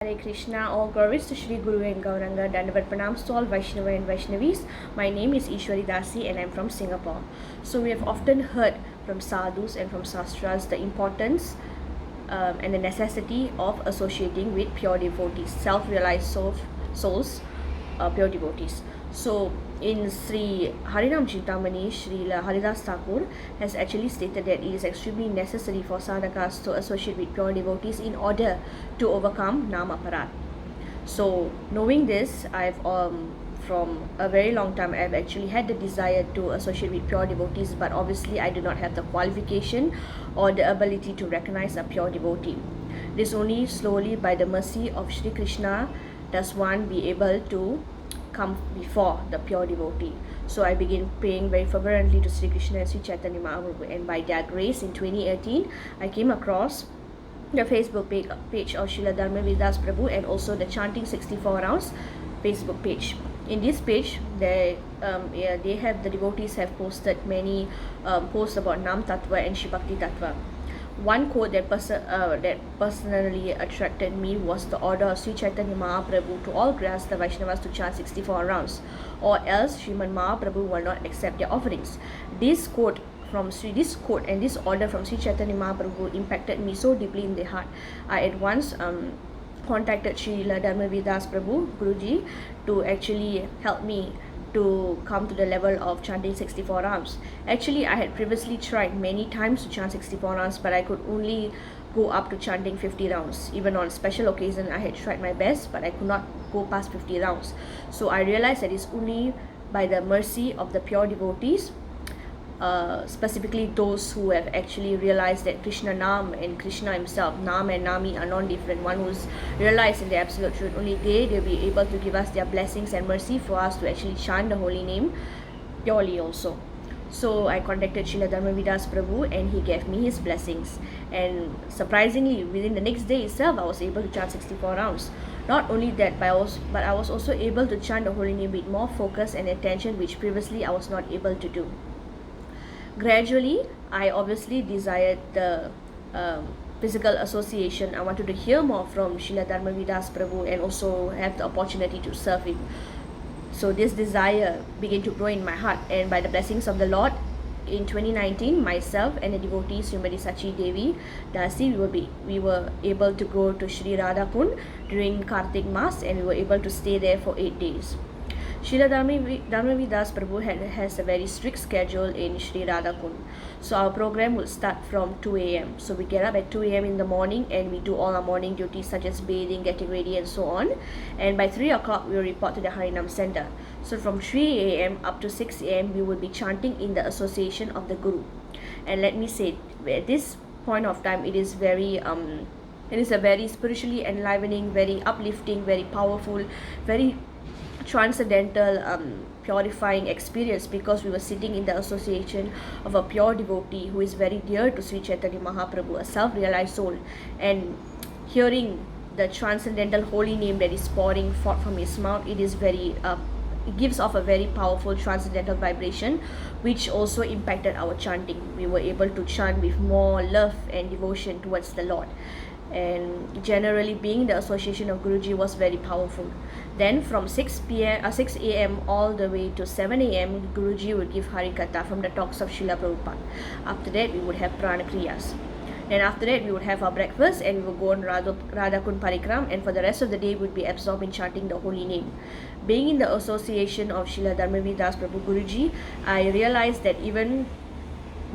Hare Krishna, all glories to Shri Guru and Gauranga, Dandavat Pranams to all Vaishnava and Vaishnavis. My name is Ishvari Dasi and I'm from Singapore. So we have often heard from sadhus and from sastras the importance and the necessity of associating with pure devotees, self-realized souls, pure devotees. So in Sri Harinam Chintamani, Srila Haridas Thakur has actually stated that it is extremely necessary for sadhakas to associate with pure devotees in order to overcome nama parat. So knowing this, I've from a very long time I've actually had the desire to associate with pure devotees, but obviously I do not have the qualification or the ability to recognize a pure devotee. This only slowly by the mercy of Shri Krishna does one be able to come before the pure devotee. So I began praying very fervently to Sri Krishna and Sri Chaitanya Mahaprabhu, and by their grace in 2018 I came across the Facebook page of Srila Dharmavidas Prabhu and also the Chanting 64 rounds Facebook page. In this page, they have the devotees have posted many posts about Nam Tattva and Shibhakti Tattva. One quote that personally attracted me was the order of Sri Chaitanya Mahaprabhu to all Grihastha Vaishnavas to chant 64 rounds, or else Srimad Mahaprabhu will not accept their offerings. This quote and this order from Sri Chaitanya Mahaprabhu impacted me so deeply in the heart. I at once contacted Srila Dharmavidas Prabhu Guruji to actually help me to come to the level of chanting 64 rounds. Actually, I had previously tried many times to chant 64 rounds, but I could only go up to chanting 50 rounds. Even on special occasion, I had tried my best, but I could not go past 50 rounds. So I realized that it's only by the mercy of the pure devotees, specifically those who have actually realized that Krishna Nam and Krishna himself, Nam and Nami, are non-different. One who's realized in the absolute truth, only they'll be able to give us their blessings and mercy for us to actually chant the holy name purely also. So I contacted Srila Dharmavidas Prabhu and he gave me his blessings, and surprisingly within the next day itself I was able to chant 64 rounds. Not only that, but I was also able to chant the holy name with more focus and attention, which previously I was not able to do. Gradually, I obviously desired the physical association. I wanted to hear more from Srila Dharmavidas Prabhu and also have the opportunity to serve him. So this desire began to grow in my heart, and by the blessings of the Lord, in 2019, myself and the devotee Srimati Sachi Devi, Dasi, we were able to go to Sri Radhakund during Kartik Mas, and we were able to stay there for 8 days. Srila Dharmavidas Prabhu has a very strict schedule in Sri Radhakund. So our program will start from 2 a.m. So we get up at 2 a.m. in the morning and we do all our morning duties such as bathing, getting ready and so on. And by 3 o'clock we will report to the Harinam Center. So from 3 a.m. up to 6 a.m. we will be chanting in the association of the Guru. And let me say, at this point of time it is a very spiritually enlivening, very uplifting, very powerful, very transcendental, purifying experience, because we were sitting in the association of a pure devotee who is very dear to Sri Chaitanya Mahaprabhu, a self-realized soul, and hearing the transcendental holy name that is pouring forth from his mouth, it gives off a very powerful transcendental vibration, which also impacted our chanting. We were able to chant with more love and devotion towards the Lord, and generally being the association of Guruji was very powerful. Then from 6 a.m. all the way to 7 a.m. Guruji would give Harikatha from the talks of Srila Prabhupada. After that we would have Prana Kriyas. Then after that we would have our breakfast and we would go on Radhakund Parikram, and for the rest of the day we would be absorbed in chanting the holy name. Being in the association of Srila Dharmavidas Prabhu Guruji, I realized that even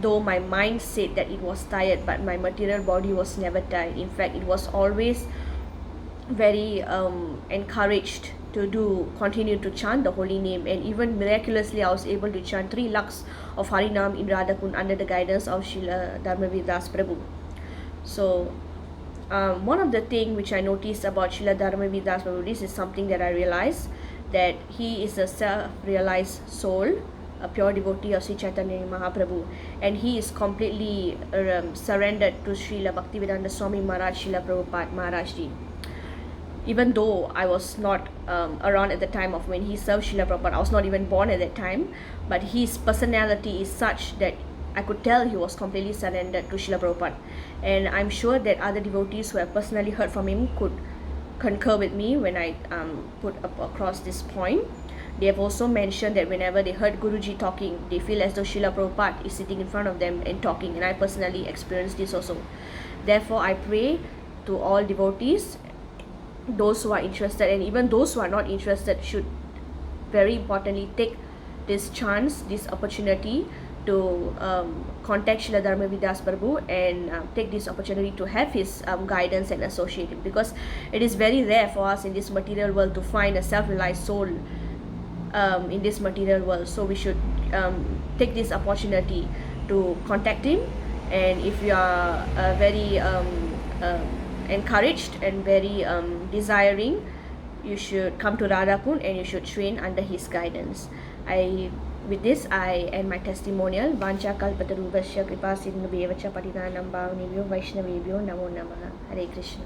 though my mind said that it was tired, but my material body was never tired. In fact, it was always very encouraged to continue to chant the holy name, and even miraculously I was able to chant 3 lakhs of Harinam in Radhakund under the guidance of Srila Dharmavidas Prabhu. So one of the things which I noticed about Srila Dharmavidas Prabhu, this is something that I realized, that he is a self-realized soul, a pure devotee of Sri Chaitanya Mahaprabhu, and he is completely surrendered to Srila Bhaktivedanta Swami Maharaj, Srila Prabhupada Maharaj Ji. Even though I was not around at the time of when he served Srila Prabhupada, I was not even born at that time, but his personality is such that I could tell he was completely surrendered to Srila Prabhupada. And I'm sure that other devotees who have personally heard from him could concur with me when I put up across this point. They have also mentioned that whenever they heard Guruji talking, they feel as though Srila Prabhupada is sitting in front of them and talking, and I personally experienced this also. Therefore, I pray to all devotees, those who are interested and even those who are not interested should very importantly take this chance, this opportunity to contact Srila Dharmavidas Prabhu and take this opportunity to have his guidance and associate him, because it is very rare for us in this material world to find a self-realized soul in this material world. So we should take this opportunity to contact him, and if you are very encouraged and very desiring, you should come to Radhakund and you should train under his guidance. With this, I end my testimonial. Vancha kalpatarubhasya kripa sindhubhyevacha patitanam pavanebhyo vaishnavebhyo namo namaha. Hare Krishna.